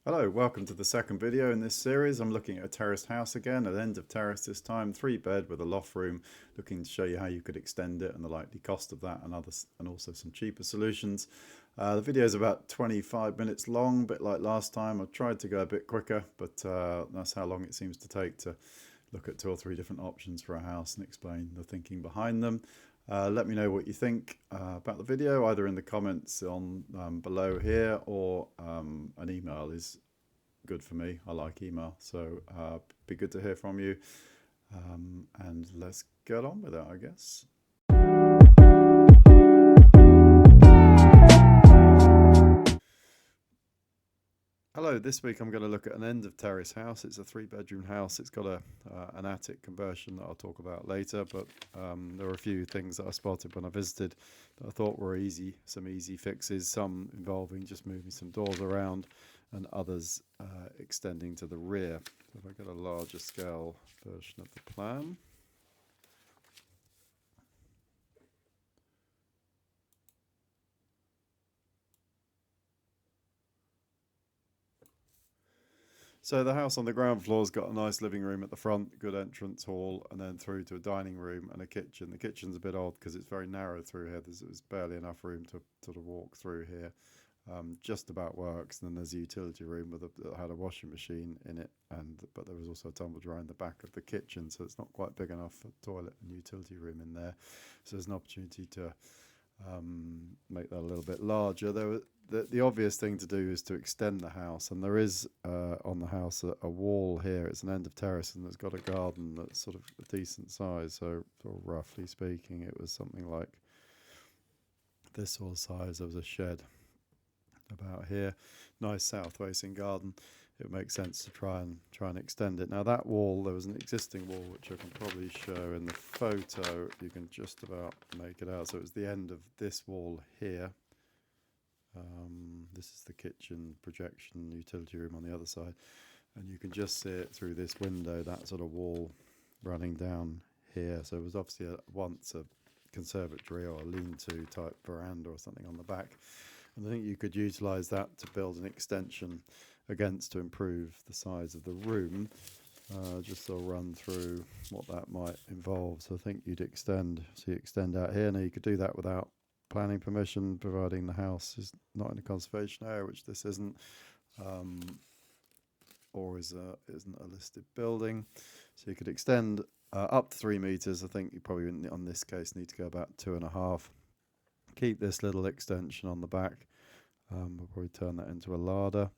Hello, welcome to the second video in this series. I'm looking at a terraced house again, at End of Terrace this time, 3-bed with a loft room, looking to show you how you could extend it and the likely cost of that and others, and also some cheaper solutions. The video is about 25 minutes long, a bit like last time. I've tried to go a bit quicker, but that's how long it seems to take to look at 2 or 3 different options for a house and explain the thinking behind them. Let me know what you think about the video, either in the comments on below here, or an email is good for me. I like email, so be good to hear from you. And let's get on with it, I guess. Hello, this week I'm going to look at an End-of-Terrace house. It's a 3-bedroom house. It's got an attic conversion that I'll talk about later, but there were a few things that I spotted when I visited that I thought were some easy fixes, some involving just moving some doors around and others extending to the rear. So if I get a larger scale version of the plan. So the house on the ground floor's got a nice living room at the front, good entrance hall, and then through to a dining room and a kitchen. The kitchen's a bit odd because it's very narrow through here. There's barely enough room to sort of walk through here. Just about works. And then there's a utility room that had a washing machine in it, but there was also a tumble dryer in the back of the kitchen, so it's not quite big enough for toilet and utility room in there. So there's an opportunity to make that a little bit larger. The obvious thing to do is to extend the house, and there is on the house a wall here. It's an end of terrace, and it's got a garden that's sort of a decent size. So sort of roughly speaking, it was something like this sort of size. There was a shed about here, nice south-facing garden. It makes sense to try and extend it. Now that wall, there was an existing wall which I can probably show in the photo. You can just about make it out. So it was the end of this wall here. This is the kitchen projection, utility room on the other side, and you can just see it through this window, that sort of wall running down here. So it was obviously once a conservatory or a lean-to type veranda or something on the back. And I think you could utilise that to build an extension against to improve the size of the room. Just sort of run through what that might involve. So I think you'd extend out here. Now you could do that without planning permission, providing the house is not in a conservation area, which this isn't, or isn't a listed building. So you could extend up to 3 meters. I think you probably, on this case, need to go about 2.5. Keep this little extension on the back. We'll probably turn that into a larder,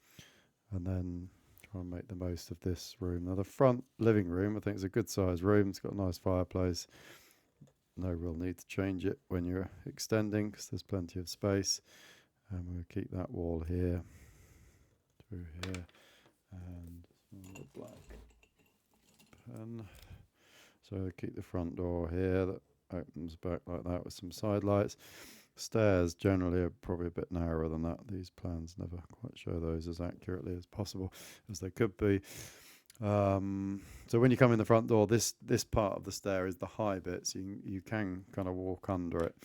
and then try and make the most of this room. Now the front living room, I think, is a good sized room. It's got a nice fireplace. No real need to change it when you're extending because there's plenty of space. And we'll keep that wall here, through here, and the black pen. So keep the front door here that opens back like that with some side lights. Stairs generally are probably a bit narrower than that. These plans never quite show those as accurately as possible as they could be. So when you come in the front door, this part of the stair is the high bit, so you can kind of walk under it.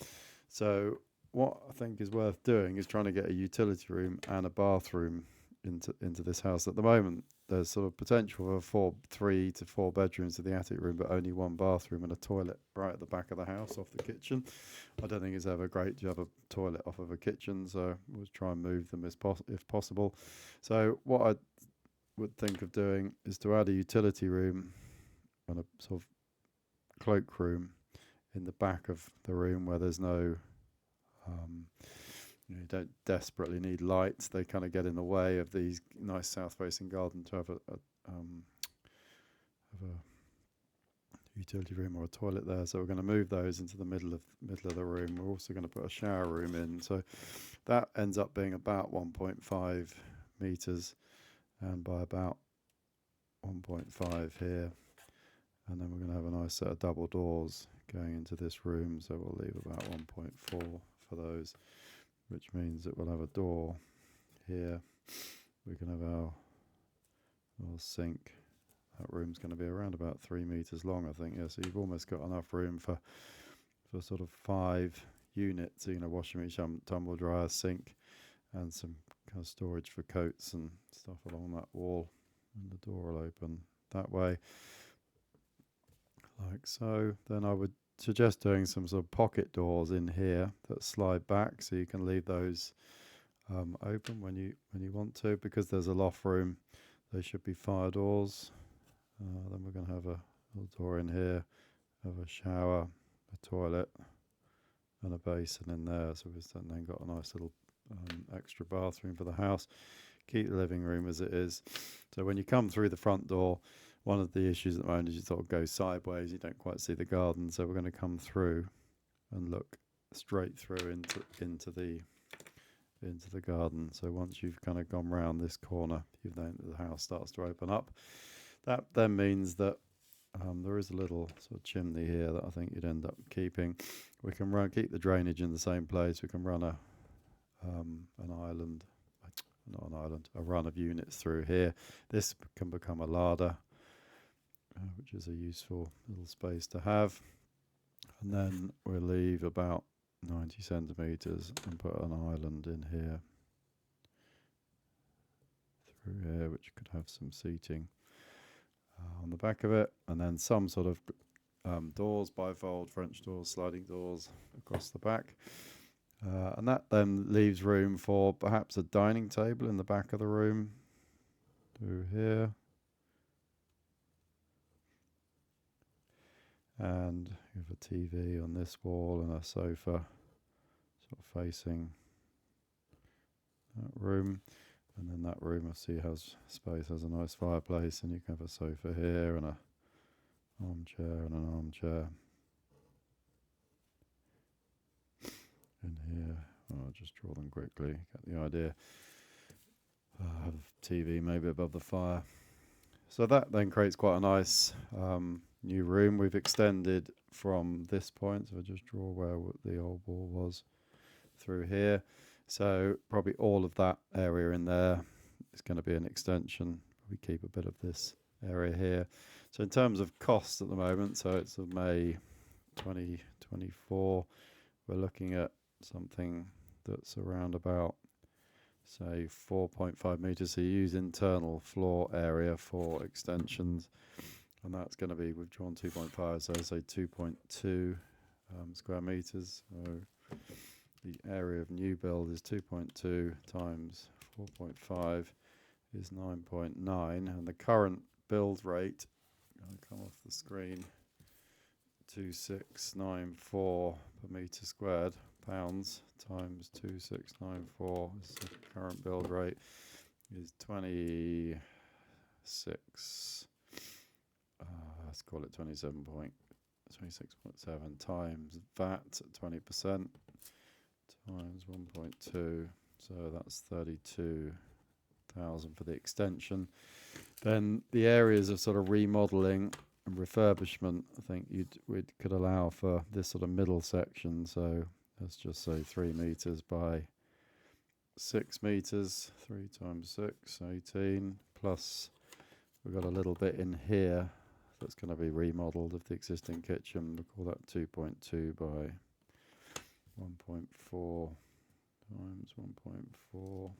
So what I think is worth doing is trying to get a utility room and a bathroom into this house. At the moment, there's sort of potential for 3 to 4 bedrooms to the attic room, but only 1 bathroom and a toilet right at the back of the house off the kitchen. I don't think it's ever great to have a toilet off of a kitchen, so we'll try and move them if possible. So what I would think of doing is to add a utility room and a sort of cloakroom in the back of the room where there's no you don't desperately need lights. They kind of get in the way of these nice south-facing garden to have a utility room or a toilet there. So we're going to move those into the middle of the room. We're also going to put a shower room in. So that ends up being about 1.5 meters, and by about 1.5 here. And then we're going to have a nice set of double doors going into this room. So we'll leave about 1.4 for those, which means that we'll have a door here. We can have our sink. That room's going to be around about 3 meters long, I think. Yeah, so you've almost got enough room for sort of 5 units, washing machine, tumble dryer, sink, and some kind of storage for coats and stuff along that wall, and the door will open that way, like so. Then I would suggest doing some sort of pocket doors in here that slide back, so you can leave those open when you want to, because there's a loft room. They should be fire doors. Then we're going to have a little door in here, have a shower, a toilet, and a basin in there. So we've then got a nice little extra bathroom for the house. Keep the living room as it is. So when you come through the front door, one of the issues at the moment is you sort of go sideways, you don't quite see the garden. So we're going to come through and look straight through into the garden. So once you've kind of gone round this corner, the house starts to open up. That then means that there is a little sort of chimney here that I think you'd end up keeping. We can keep the drainage in the same place. We can run a run of units through here. This can become a larder, which is a useful little space to have. And then we'll leave about 90 centimetres and put an island in here, through here, which could have some seating on the back of it, and then some sort of doors, bifold French doors, sliding doors across the back. And that then leaves room for perhaps a dining table in the back of the room, through here. And you have a TV on this wall and a sofa sort of facing that room. And then that room, I see, has space, has a nice fireplace, and you can have a sofa here and a armchair and an armchair in here. I'll just draw them quickly, get the idea. Have a TV maybe above the fire. So that then creates quite a nice new room. We've extended from this point, so I'll just draw where the old wall was through here. So probably all of that area in there is going to be an extension. We keep a bit of this area here. So in terms of cost at the moment, so it's May 2024, we're looking at something that's around about, say, 4.5 metres. So you use internal floor area for extensions, and that's going to be, we've drawn 2.5, so say 2.2 square metres. So the area of new build is 2.2 times 4.5 is 9.9, and the current build rate, going to come off the screen, 2694 per metre squared, pounds, times 2694 is the current build rate, is 26, let's call it 27.26.7 times VAT at 20%, times 1.2, so that's 32,000 for the extension. Then the areas of sort of remodelling and refurbishment, I think we could allow for this sort of middle section. So let's just say 3 metres by 6 metres, 3 times 6, 18, plus we've got a little bit in here that's going to be remodelled of the existing kitchen. We'll call that 2.2 by 1.4 times 1.4,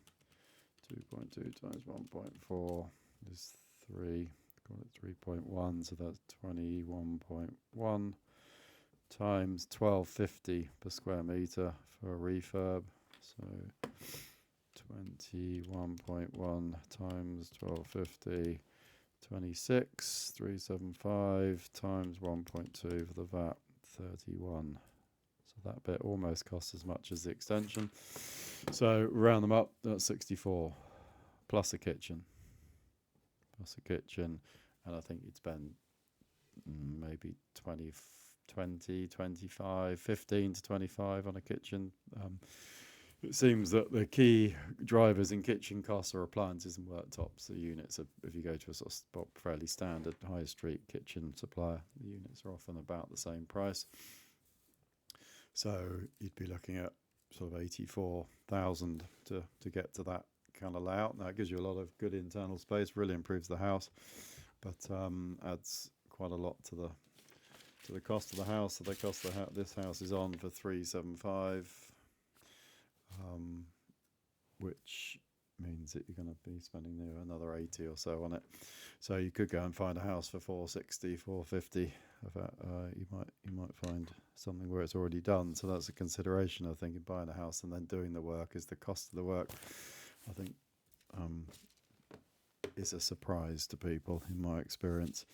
2.2 times 1.4 is 3, call it 3.1, so that's 21.1 times 1250 per square metre for a refurb, so 21.1 times 1250, 26,375 times 1.2 for the VAT, 31. That bit almost costs as much as the extension. So round them up, that's 64 plus a kitchen. And I think you'd spend maybe 25, 15 to 25 on a kitchen. It seems that the key drivers in kitchen costs are appliances and worktops. The units are, if you go to a sort of fairly standard high street kitchen supplier, the units are often about the same price. So you'd be looking at sort of 84,000 to get to that kind of layout. Now it gives you a lot of good internal space, really improves the house, but adds quite a lot to the cost of the house. So the cost of this house is on for 375. which means that you're going to be spending near another 80 or so on it. So you could go and find a house for 460, 450. You might find something where it's already done. So that's a consideration, I think, in buying a house and then doing the work. Is the cost of the work, I think, is a surprise to people in my experience.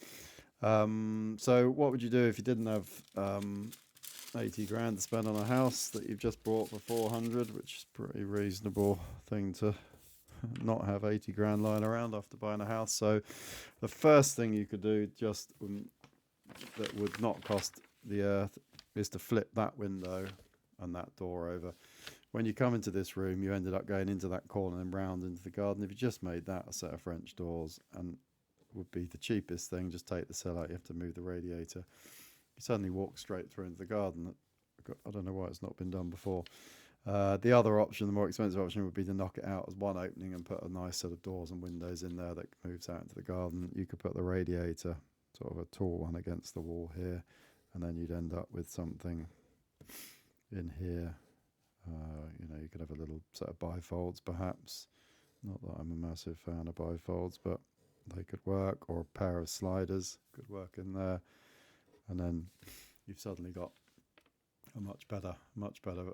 So what would you do if you didn't have 80 grand to spend on a house that you've just bought for 400, which is a pretty reasonable thing to not have 80 grand lying around after buying a house. So the first thing you could do, just that would not cost the earth, is to flip that window and that door over. When you come into this room, you ended up going into that corner and round into the garden. If you just made that a set of French doors, and would be the cheapest thing, just take the sill out, you have to move the radiator. You suddenly walk straight through into the garden. I don't know why it's not been done before. The other option, the more expensive option, would be to knock it out as one opening and put a nice set of doors and windows in there that moves out into the garden. You could put the radiator, sort of a tall one, against the wall here, and then you'd end up with something in here. You could have a little set of bifolds, perhaps. Not that I'm a massive fan of bifolds, but they could work. Or a pair of sliders could work in there, and then you've suddenly got a much better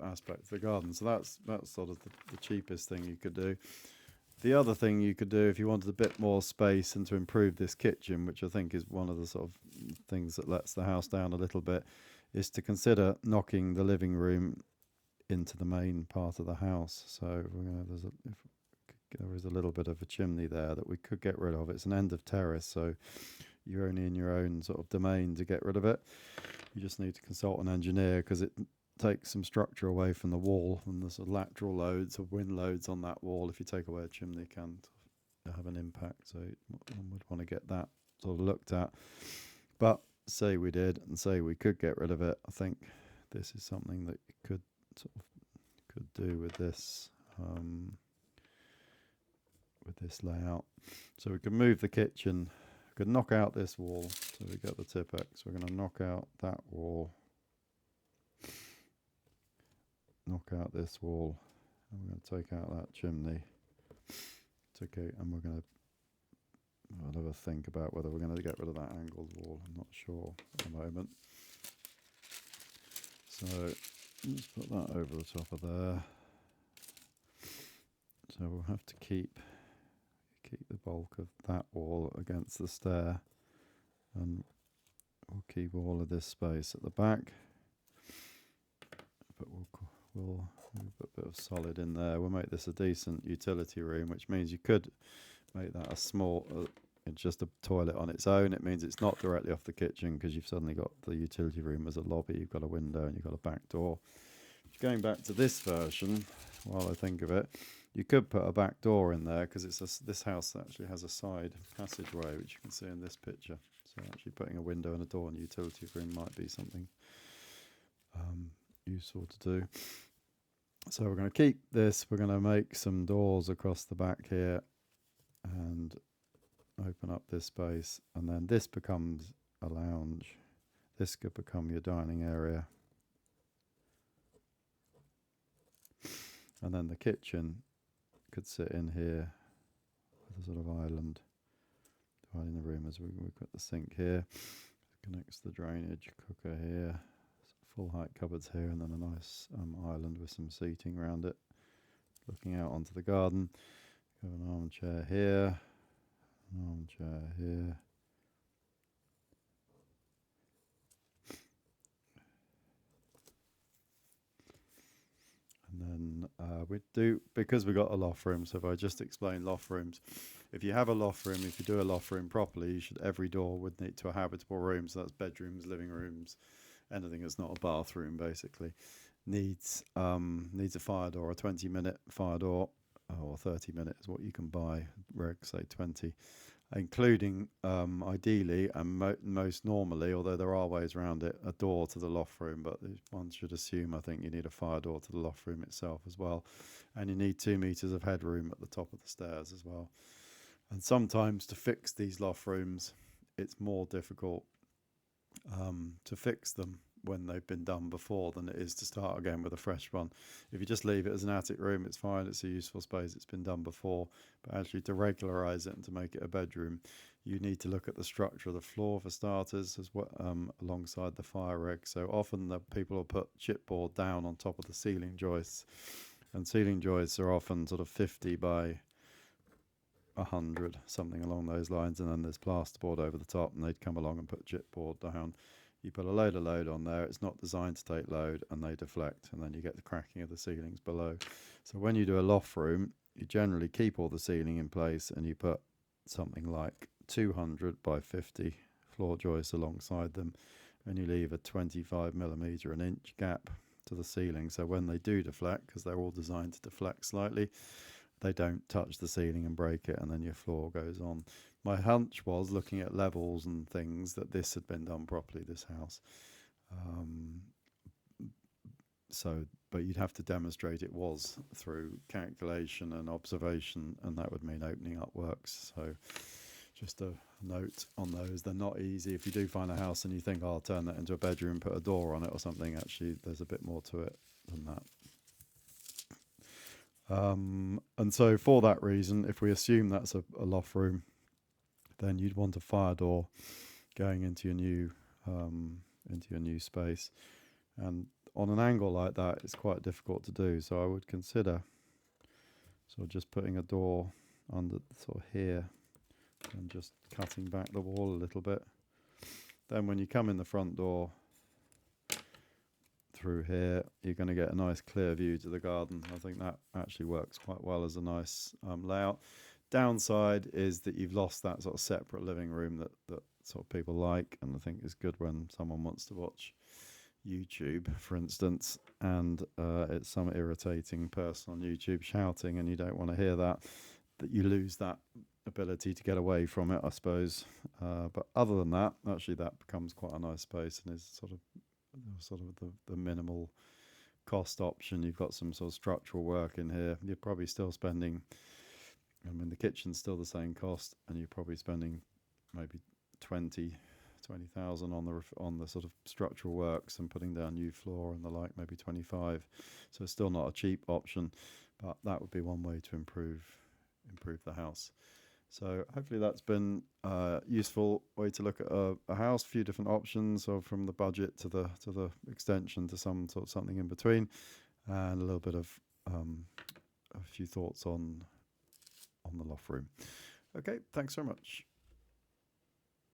aspect of the garden. So that's sort of the cheapest thing you could do. The other thing you could do, if you wanted a bit more space and to improve this kitchen, which I think is one of the sort of things that lets the house down a little bit, is to consider knocking the living room into the main part of the house. So there is a little bit of a chimney there that we could get rid of. It's an end-of-terrace, so you're only in your own sort of domain to get rid of it. You just need to consult an engineer, because it takes some structure away from the wall, and the sort of lateral loads or wind loads on that wall, if you take away a chimney, can have an impact. So one would want to get that sort of looked at. But say we did, and say we could get rid of it, I think this is something that you could do with this layout. So we can move the kitchen, we could knock out this wall, so we get the Tipex. We're going to knock out that wall, knock out this wall, and we're going to take out that chimney. And we're going to have a think about whether we're going to get rid of that angled wall. I'm not sure at the moment. So let's put that over the top of there. So we'll have to keep the bulk of that wall against the stair, and we'll keep all of this space at the back, but we'll move a bit of solid in there. We'll make this a decent utility room, which means you could make that a small, just a toilet on its own. It means it's not directly off the kitchen, because you've suddenly got the utility room as a lobby. You've got a window and you've got a back door. Going back to this version, while I think of it, you could put a back door in there, because this house actually has a side passageway, which you can see in this picture. So actually putting a window and a door in the utility room might be something useful to do. So we're going to keep this. We're going to make some doors across the back here and open up this space, and then this becomes a lounge. This could become your dining area. And then the kitchen could sit in here with a sort of island dividing the room. As we've got the sink here, connects the drainage, cooker here, full height cupboards here, and then a nice island with some seating around it, looking out onto the garden. We have an armchair here, an armchair here. And then we do, because we've got a loft room, so if I just explain loft rooms, if you have a loft room, if you do a loft room properly, every door would need to a habitable room, so that's bedrooms, living rooms, anything that's not a bathroom basically, needs a fire door, a 20-minute fire door, or 30 minutes is what you can buy, reg say 20, including ideally and most normally, although there are ways around it, a door to the loft room, but one should assume, I think, you need a fire door to the loft room itself as well, and you need 2 meters of headroom at the top of the stairs as well. And sometimes to fix these loft rooms, it's more difficult to fix them when they've been done before than it is to start again with a fresh one. If you just leave it as an attic room, it's fine, it's a useful space, it's been done before. But actually to regularise it and to make it a bedroom, you need to look at the structure of the floor for starters, as well, alongside the fire reg. So often the people will put chipboard down on top of the ceiling joists, and ceiling joists are often sort of 50 by 100, something along those lines, and then there's plasterboard over the top, and they'd come along and put chipboard down. You put a load of load on there, it's not designed to take load, and they deflect, and then you get the cracking of the ceilings below. So when you do a loft room, you generally keep all the ceiling in place, and you put something like 200 by 50 floor joists alongside them, and you leave a 25mm an inch gap to the ceiling, so when they do deflect, because they're all designed to deflect slightly, they don't touch the ceiling and break it, and then your floor goes on. My hunch was, looking at levels and things, that this had been done properly, this house. But you'd have to demonstrate it was through calculation and observation, and that would mean opening up works. So just a note on those. They're not easy. If you do find a house and you think, oh, I'll turn that into a bedroom, put a door on it or something, actually there's a bit more to it than that. And so for that reason, if we assume that's a loft room, then you'd want a fire door going into your new space. And on an angle like that, it's quite difficult to do. So I would consider sort of just putting a door under sort of here and just cutting back the wall a little bit. Then when you come in the front door through here, you're going to get a nice clear view to the garden. I think that actually works quite well as a nice layout. Downside is that you've lost that sort of separate living room that sort of people like, and I think is good when someone wants to watch YouTube, for instance, and it's some irritating person on YouTube shouting, and you don't want to hear that you lose that ability to get away from it, I suppose. But other than that, actually that becomes quite a nice space and is sort of the minimal cost option. You've got some sort of structural work in here. You're probably still spending, I mean, the kitchen's still the same cost, and you're probably spending maybe 20,000 on the sort of structural works and putting down new floor and the like, maybe 25. So it's still not a cheap option, but that would be one way to improve the house. So hopefully that's been a useful way to look at a house. A few different options, so from the budget to the extension to some sort of something in between, and a little bit of a few thoughts on the loft room. Okay, thanks very much.